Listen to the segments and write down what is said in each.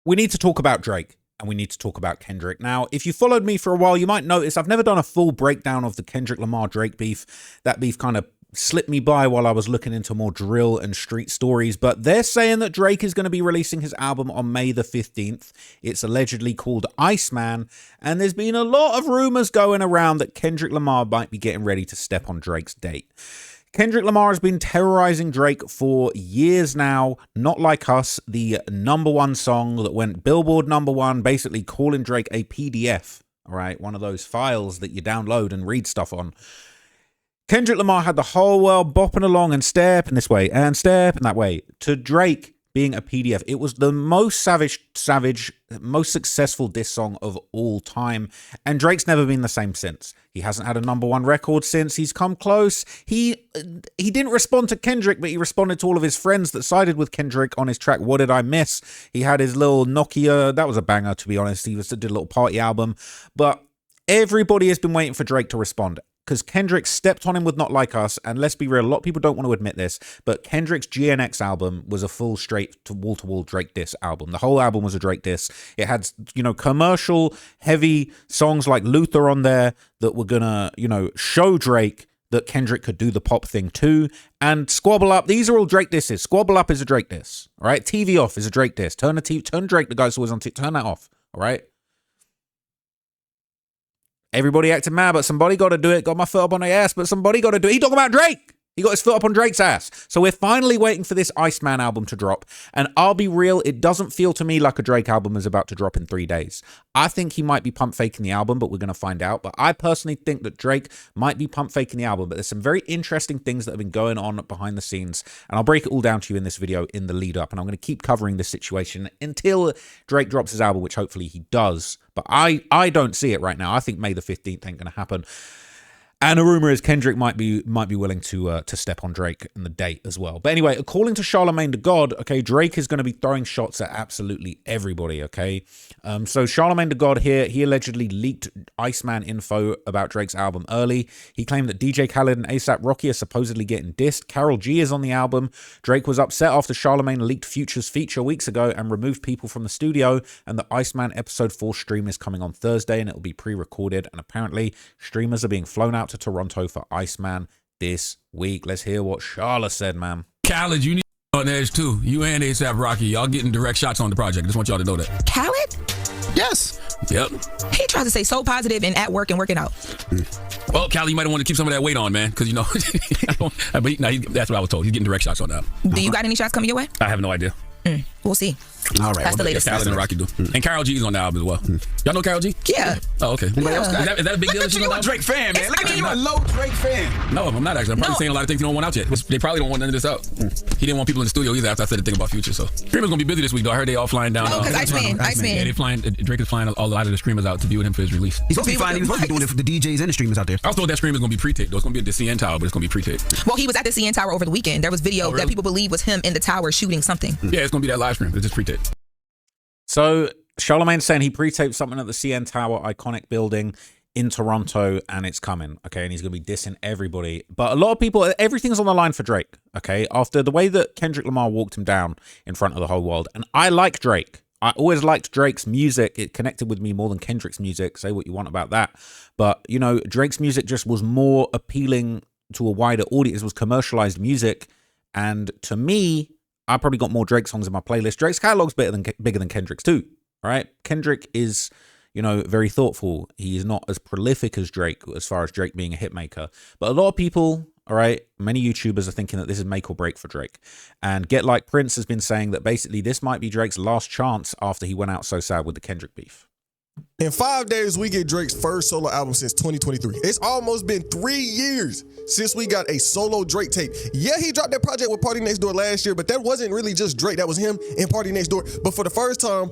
we need to talk about Drake and we need to talk about Kendrick. Now, if you followed me for a while, you might notice I've never done a full breakdown of the Kendrick Lamar Drake beef. That beef kind of slipped me by while I was looking into more drill and street stories, but they're saying that Drake is going to be releasing his album on May the 15th. It's allegedly called Iceman, and there's been a lot of rumors going around that Kendrick Lamar might be getting ready to step on Drake's date. Kendrick Lamar has been terrorizing Drake for years now. Not Like Us, the #1 song that went Billboard #1, basically calling Drake a PDF, all right? One of those files that you download and read stuff on. Kendrick Lamar had the whole world bopping along and stepping this way and stepping that way to Drake being a PDF. It was the most savage, most successful diss song of all time. And Drake's never been the same since. He hasn't had a #1 record since. He's come close. He didn't respond to Kendrick, but he responded to all of his friends that sided with Kendrick on his track What Did I Miss? He had his little Nokia. That was a banger, to be honest. He did a little party album. But everybody has been waiting for Drake to respond, because Kendrick stepped on him with Not Like Us, and let's be real, a lot of people don't want to admit this, but Kendrick's GNX album was a full straight to wall-to-wall Drake diss album. The whole album was a Drake diss. It had, commercial heavy songs like Luther on there that were gonna, show Drake that Kendrick could do the pop thing too. And Squabble Up, these are all Drake disses. Squabble Up is a Drake diss, all right? TV Off is a Drake diss. Turn Drake, the guy's always on turn that off, all right? Everybody acting mad, but somebody got to do it. Got my foot up on their ass, but somebody got to do it. He talking about Drake. He got his foot up on Drake's ass. So we're finally waiting for this Iceman album to drop. And I'll be real, it doesn't feel to me like a Drake album is about to drop in 3 days. I think he might be pump faking the album, but we're going to find out. But I personally think that Drake might be pump faking the album. But there's some very interesting things that have been going on behind the scenes. And I'll break it all down to you in this video in the lead up. And I'm going to keep covering this situation until Drake drops his album, which hopefully he does. But I don't see it right now. I think May the 15th ain't going to happen. And a rumor is Kendrick might be willing to step on Drake in the date as well. But anyway, according to Charlemagne the God, okay, Drake is going to be throwing shots at absolutely everybody, okay? So Charlemagne the God here, he allegedly leaked Iceman info about Drake's album early. He claimed that DJ Khaled and A$AP Rocky are supposedly getting dissed. Karol G is on the album. Drake was upset after Charlemagne leaked Future's feature weeks ago and removed people from the studio. And the Iceman episode 4 stream is coming on Thursday, and it will be pre-recorded. And apparently streamers are being flown out to Toronto for Iceman this week. Let's hear what Charla said, man. Khaled, you need on edge too. You and A$AP Rocky, y'all getting direct shots on the project. Just want y'all to know that. Khaled? Yes. Yep. He tries to stay so positive and at work and working out. Well, Khaled, you might want to keep some of that weight on, man, because but that's what I was told. He's getting direct shots on that. Do you got any shots coming your way? I have no idea. We'll see. All right. That's the latest. Khaled and Rocky do. And Karol G is on the album as well. Y'all know Karol G? Yeah. Oh, okay. Anybody else? Is that a big deal? You're a Drake fan, man. Look at you, a low Drake fan. No, I'm not actually. I'm probably saying a lot of things he don't want out yet. They probably don't want none of this out. He didn't want people in the studio either after I said the thing about Future. So Screamer's gonna be busy this week, though. I heard they all flying down. No, because Iceman. Yeah, they flying. Drake is flying a lot of the Screamers out to be with him for his release. He's supposed to be flying. He's supposed to be doing it for the DJs and the streamers out there. I was told that Screamer's gonna be pre-taped. Though it's gonna be at the CN Tower, but it's gonna be pre-taped. Well, he was at the CN Tower over the weekend. There was video that people believe was him in the tower shooting something. Yeah, it's gonna be that live stream. It's just pre-taped. So Charlemagne's saying he pre-taped something at the CN Tower iconic building in Toronto, and it's coming, okay? And he's going to be dissing everybody. But a lot of people, everything's on the line for Drake, okay? After the way that Kendrick Lamar walked him down in front of the whole world. And I like Drake. I always liked Drake's music. It connected with me more than Kendrick's music. Say what you want about that. But, Drake's music just was more appealing to a wider audience. It was commercialized music. And to me, I probably got more Drake songs in my playlist. Drake's catalog's bigger than Kendrick's too, right? Kendrick is, very thoughtful. He is not as prolific as Drake as far as Drake being a hit maker. But a lot of people, all right, many YouTubers are thinking that this is make or break for Drake. And Get Like Prince has been saying that basically this might be Drake's last chance after he went out so sad with the Kendrick beef. In 5 days, we get Drake's first solo album since 2023. It's almost been 3 years since we got a solo Drake tape. Yeah, he dropped that project with Party Next Door last year, but that wasn't really just Drake. That was him and Party Next Door. But for the first time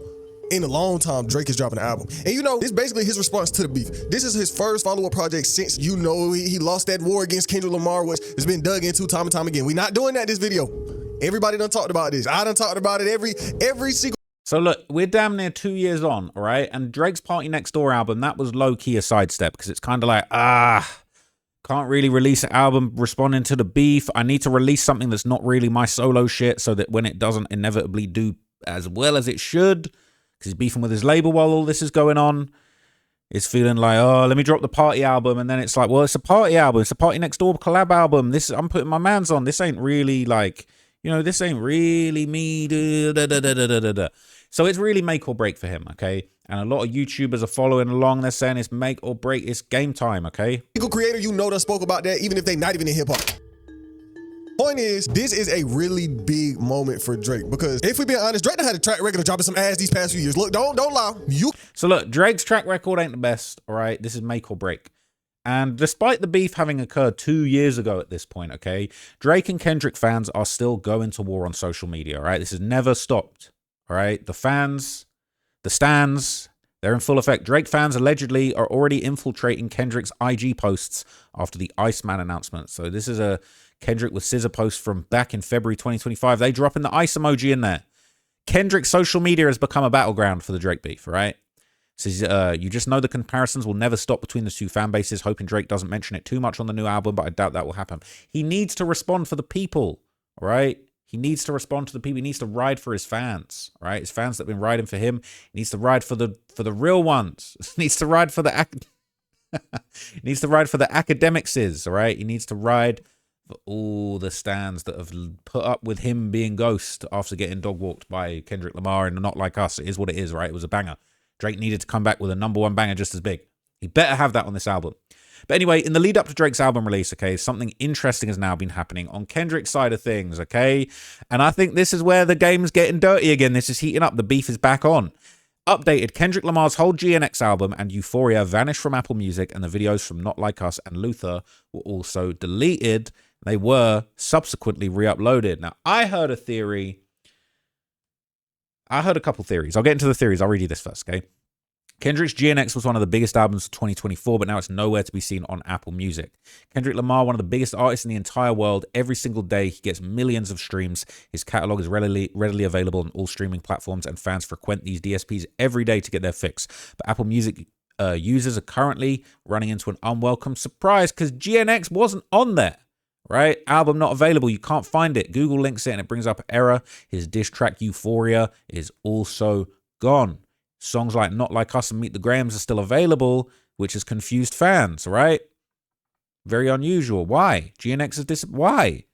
in a long time, Drake is dropping an album. And it's basically his response to the beef. This is his first follow-up project since, he lost that war against Kendrick Lamar, which has been dug into time and time again. We're not doing that this video. Everybody done talked about this. I done talked about it every single. So look, we're damn near 2 years on, all right? And Drake's Party Next Door album, that was low-key a sidestep because it's kind of like, can't really release an album responding to the beef. I need to release something that's not really my solo shit so that when it doesn't inevitably do as well as it should, because he's beefing with his label while all this is going on. It's feeling like, oh, let me drop the party album. And then it's like, well, it's a party album. It's a Party Next Door collab album. I'm putting my mans on. This ain't really like, this ain't really me. So it's really make or break for him, okay? And a lot of YouTubers are following along. They're saying it's make or break. It's game time, okay? Legal creator, done spoke about that, even if they not even in hip hop. Point is, this is a really big moment for Drake, because if we be honest, Drake done had a track record of dropping some ass these past few years. Look, don't lie. So look, Drake's track record ain't the best, all right? This is make or break. And despite the beef having occurred 2 years ago at this point, okay, Drake and Kendrick fans are still going to war on social media, all right? This has never stopped, all right? The fans, the stans, they're in full effect. Drake fans allegedly are already infiltrating Kendrick's IG posts after the Iceman announcement. So this is a Kendrick with scissor post from back in February 2025. They dropping the ice emoji in there. Kendrick's social media has become a battleground for the Drake beef, right? Says, you just know the comparisons will never stop between the two fan bases, hoping Drake doesn't mention it too much on the new album, but I doubt that will happen. He needs to respond for the people, all right? He needs to respond to the people. He needs to ride for his fans, all right? His fans that have been riding for him. He needs to ride for the real ones. He needs to ride for the he needs to ride for the academicses, all right? He needs to ride for all the stands that have put up with him being ghost after getting dog walked by Kendrick Lamar and Not Like Us. It is what it is, right? It was a banger. Drake needed to come back with a #1 banger just as big. He better have that on this album. But anyway, in the lead up to Drake's album release, okay, something interesting has now been happening on Kendrick's side of things, okay? And I think this is where the game's getting dirty again. This is heating up. The beef is back on. Updated, Kendrick Lamar's whole GNX album and Euphoria vanished from Apple Music, and the videos from Not Like Us and Luther were also deleted. They were subsequently re-uploaded. Now, I heard a theory. I heard a couple theories. I'll get into the theories. I'll read you this first, okay? Kendrick's GNX was one of the biggest albums of 2024, but now it's nowhere to be seen on Apple Music. Kendrick Lamar, one of the biggest artists in the entire world. Every single day, he gets millions of streams. His catalog is readily available on all streaming platforms, and fans frequent these DSPs every day to get their fix. But Apple Music users are currently running into an unwelcome surprise because GNX wasn't on there. Right? Album not available. You can't find it. Google links it and it brings up an error. His diss track Euphoria is also gone. Songs like Not Like Us and Meet the Grahams are still available, which has confused fans, right? Very unusual. Why? GNX is this. Why?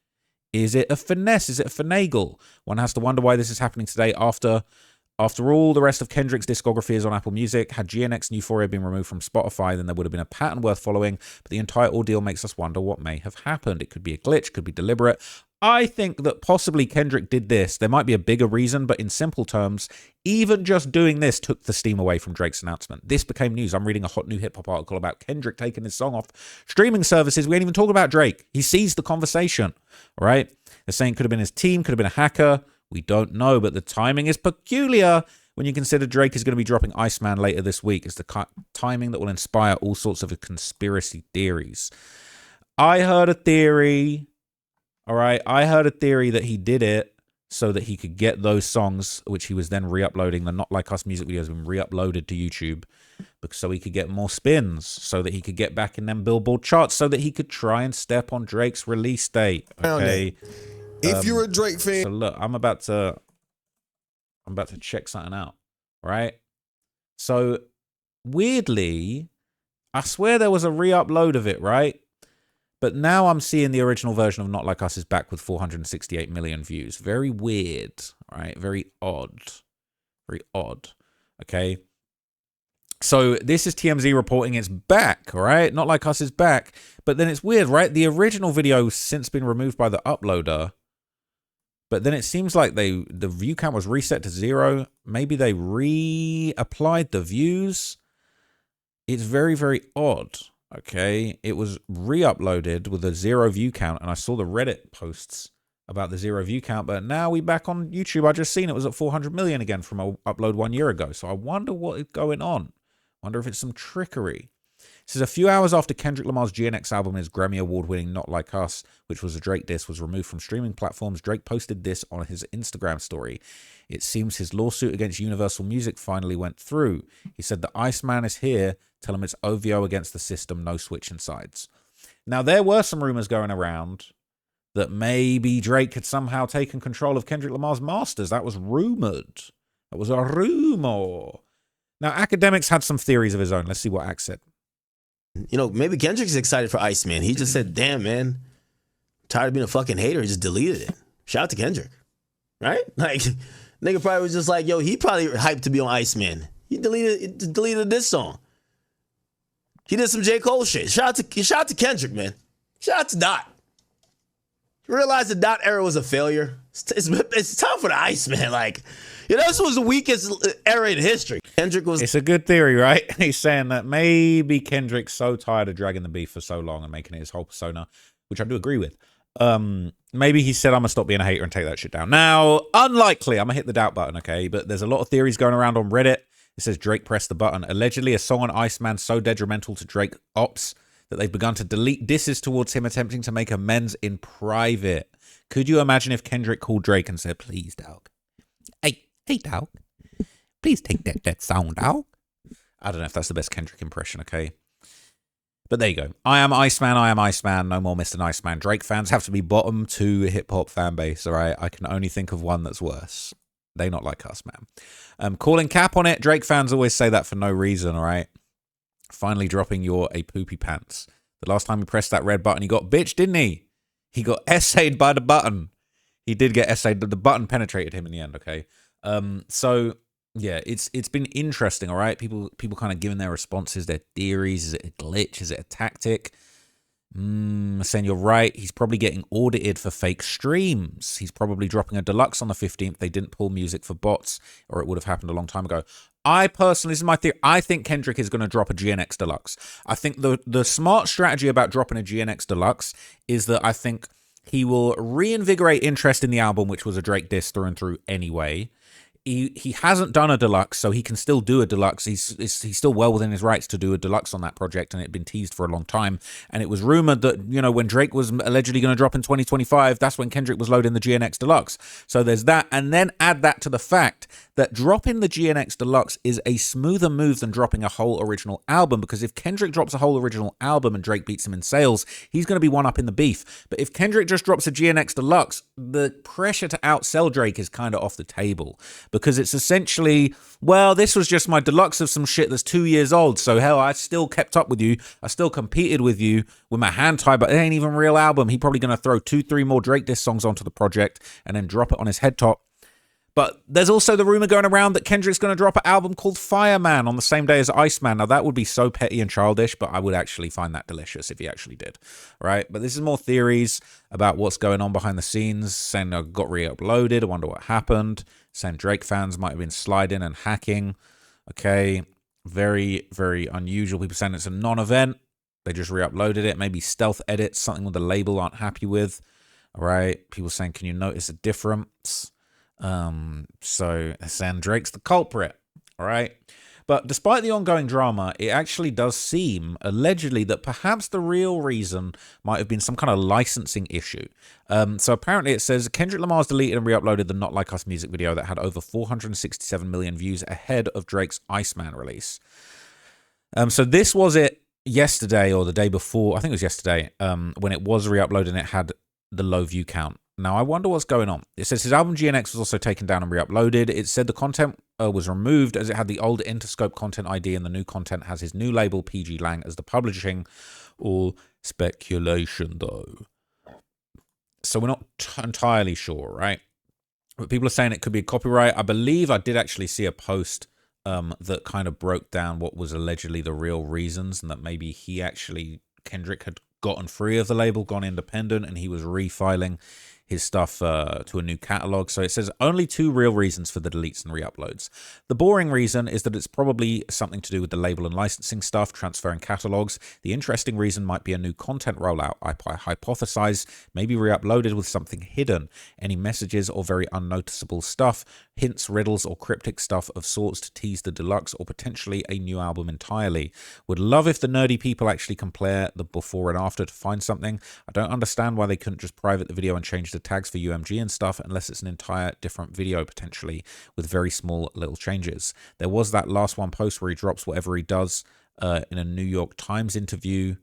Is it a finesse? Is it a finagle? One has to wonder why this is happening today after all the rest of Kendrick's discography is on Apple Music. Had GNX and Euphoria been removed from Spotify, then there would have been a pattern worth following, but the entire ordeal makes us wonder what may have happened. It could be a glitch, could be deliberate. I think that possibly Kendrick did this. There might be a bigger reason, but in simple terms, even just doing this took the steam away from Drake's announcement. This became news. I'm reading a hot new hip-hop article about Kendrick taking his song off streaming services. We ain't even talking about Drake. He seized the conversation, all right? They're saying it could have been his team, could have been a hacker. We don't know, but the timing is peculiar when you consider Drake is going to be dropping Iceman later this week. It's the timing that will inspire all sorts of conspiracy theories. I heard a theory, all right? I heard a theory that he did it so that he could get those songs, which he was then re-uploading. The Not Like Us music videos have been re-uploaded to YouTube so he could get more spins, so that he could get back in them Billboard charts, so that he could try and step on Drake's release date, okay? If you're a Drake fan, so look, I'm about to check something out, right? So weirdly, I swear there was a re-upload of it, right? But now I'm seeing the original version of Not Like Us is back with 468 million views. Very weird, right? Very odd. Very odd. Okay. So this is TMZ reporting it's back, right? Not Like Us is back. But then it's weird, right? The original video has since been removed by the uploader. But then it seems like the view count was reset to 0. Maybe they reapplied the views. It's very, very odd. Okay. It was re-uploaded with a 0 view count. And I saw the Reddit posts about the 0 view count. But now we back on YouTube. I just seen it was at 400 million again from a upload 1 year ago. So I wonder what is going on. Wonder if it's some trickery. This is a few hours after Kendrick Lamar's GNX album, his Grammy Award-winning Not Like Us, which was a Drake diss, was removed from streaming platforms. Drake posted this on his Instagram story. It seems his lawsuit against Universal Music finally went through. He said, "The Iceman is here. Tell him it's OVO against the system, no switching sides." Now, there were some rumors going around that maybe Drake had somehow taken control of Kendrick Lamar's masters. That was rumored. That was a rumor. Now, Academics had some theories of his own. Let's see what Ack said. You know, maybe Kendrick's excited for Iceman. He just said, damn, man, tired of being a fucking hater. He just deleted it. Shout out to Kendrick. Right? Like, nigga probably was just like, yo, he probably hyped to be on Iceman. He deleted this song. He did some J. Cole shit. Shout out to Kendrick, man. Shout out to Dot. Realize the Dot era was a failure. It's time for the Iceman. Like, you know, this was the weakest era in history. Kendrick was... It's a good theory, right? He's saying that maybe Kendrick's so tired of dragging the beef for so long and making it his whole persona, which I do agree with. Maybe he said, I'm gonna stop being a hater and take that shit down. Now, unlikely, I'm gonna hit the doubt button, okay? But there's a lot of theories going around on Reddit. It says Drake pressed the button. Allegedly, a song on Iceman so detrimental to Drake ops that they've begun to delete disses towards him, attempting to make amends in private. Could you imagine if Kendrick called Drake and said, please, dog. Hey, dog. Please take that song, dog. I don't know if that's the best Kendrick impression, okay? But there you go. I am Iceman. No more Mr. Nice Man. Drake fans have to be bottom 2 hip-hop fan base, all right? I can only think of one that's worse. They not like us, man. Calling cap on it. Drake fans always say that for no reason, all right? Finally dropping your a poopy pants. The last time he pressed that red button, he got bitch, didn't he? He got essayed by the button. He did get essayed. The button penetrated him in the end, okay? So yeah, it's been interesting, all right? People kind of giving their responses, their theories. Is it a glitch? Is it a tactic? Saying you're right. He's probably getting audited for fake streams. He's probably dropping a deluxe on the 15th. They didn't pull music for bots, or it would have happened a long time ago. I personally, this is my theory, I think Kendrick is going to drop a GNX Deluxe. I think the smart strategy about dropping a GNX Deluxe is that I think he will reinvigorate interest in the album, which was a Drake diss through and through anyway. He hasn't done a deluxe, so he can still do a deluxe. He's still well within his rights to do a deluxe on that project, and it had been teased for a long time. And it was rumored that, you know, when Drake was allegedly going to drop in 2025, that's when Kendrick was loading the GNX Deluxe. So there's that, and then add that to the fact that dropping the GNX Deluxe is a smoother move than dropping a whole original album, because if Kendrick drops a whole original album and Drake beats him in sales, he's going to be one up in the beef. But if Kendrick just drops a GNX Deluxe, the pressure to outsell Drake is kind of off the table. Because it's essentially, well, this was just my deluxe of some shit that's 2 years old. So hell, I still kept up with you. I still competed with you with my hand tied, but it ain't even a real album. He probably going to throw 2-3 more Drake diss songs onto the project and then drop it on his head top. But there's also the rumor going around that Kendrick's going to drop an album called Fireman on the same day as Iceman. Now, that would be so petty and childish, but I would actually find that delicious if he actually did, right? But this is more theories about what's going on behind the scenes, saying I got re-uploaded, I wonder what happened, saying Drake fans might have been sliding and hacking. Okay, very, very unusual. People saying it's a non-event. They just re-uploaded it. Maybe stealth edits, something with the label aren't happy with, all right? People saying, can you notice a difference? So saying Drake's the culprit, all right? But despite the ongoing drama, it actually does seem, allegedly, that perhaps the real reason might have been some kind of licensing issue. So apparently it says, Kendrick Lamar's deleted and re-uploaded the Not Like Us music video that had over 467 million views ahead of Drake's Iceman release. So this was it yesterday or the day before, I think it was yesterday, when it was re-uploaded and it had the low view count. Now, I wonder what's going on. It says his album GNX was also taken down and re-uploaded. It said the content was removed as it had the old Interscope content ID and the new content has his new label, PG Lang, as the publishing. All speculation, though. So we're not entirely sure, right? But people are saying it could be a copyright. I believe I did actually see a post that kind of broke down what was allegedly the real reasons, and that maybe Kendrick had gotten free of the label, gone independent, and he was refiling his stuff to a new catalog. So it says only 2 real reasons for the deletes and re-uploads. The boring reason is that it's probably something to do with the label and licensing stuff, transferring catalogs. The interesting reason might be a new content rollout. I hypothesize maybe re-uploaded with something hidden, any messages or very unnoticeable stuff, hints, riddles, or cryptic stuff of sorts to tease the deluxe or potentially a new album entirely. Would love if the nerdy people actually compare the before and after to find something. I don't understand why they couldn't just private the video and change the tags for UMG and stuff unless it's an entire different video potentially with very small little changes. There was that last one post where he drops whatever he does in a New York Times interview.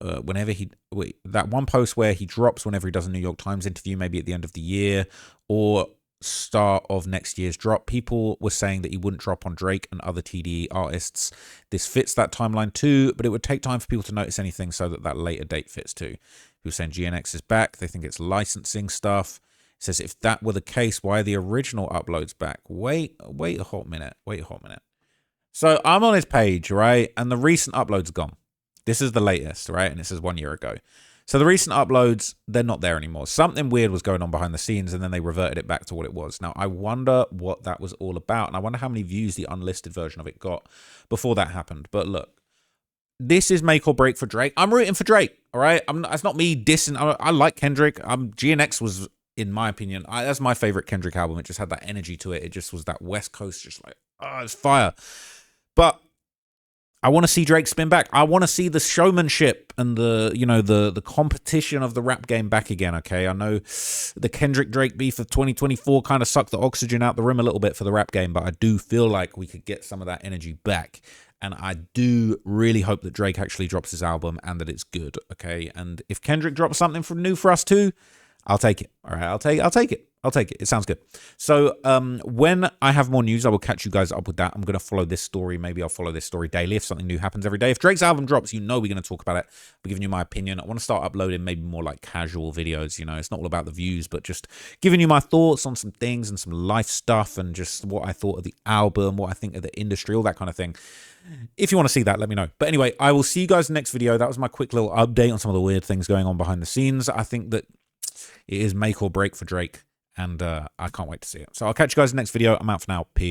That one post where he drops whenever he does a New York Times interview, maybe at the end of the year, or start of next year's drop. People were saying that he wouldn't drop on Drake and other TDE artists. This fits that timeline too, but it would take time for people to notice anything so that that later date fits too. People saying GNX is back. They think it's licensing stuff. It says if that were the case, why are the original uploads back? Wait a hot minute. So I'm on his page, right? And the recent upload's gone. This is the latest, right? And it says 1 year ago. So the recent uploads, they're not there anymore. Something weird was going on behind the scenes, and then they reverted it back to what it was. Now, I wonder what that was all about, and I wonder how many views the unlisted version of it got before that happened. But look, this is make or break for Drake. I'm rooting for Drake, all right? It's not me dissing. I like Kendrick. GNX was, in my opinion, that's my favorite Kendrick album. It just had that energy to it. It just was that West Coast, just like, oh, it's fire. But I want to see Drake spin back. I want to see the showmanship and the competition of the rap game back again, okay? I know the Kendrick-Drake beef of 2024 kind of sucked the oxygen out the room a little bit for the rap game, but I do feel like we could get some of that energy back. And I do really hope that Drake actually drops his album and that it's good, okay? And if Kendrick drops something new for us too, I'll take it. All right, I'll take it. It sounds good. So when I have more news, I will catch you guys up with that. I'm going to follow this story. Maybe I'll follow this story daily if something new happens every day. If Drake's album drops, we're going to talk about it. I'll be giving you my opinion. I want to start uploading maybe more like casual videos. It's not all about the views, but just giving you my thoughts on some things and some life stuff and just what I thought of the album, what I think of the industry, all that kind of thing. If you want to see that, let me know. But anyway, I will see you guys in the next video. That was my quick little update on some of the weird things going on behind the scenes. I think that it is make or break for Drake. And I can't wait to see it. So I'll catch you guys in the next video. I'm out for now. Peace.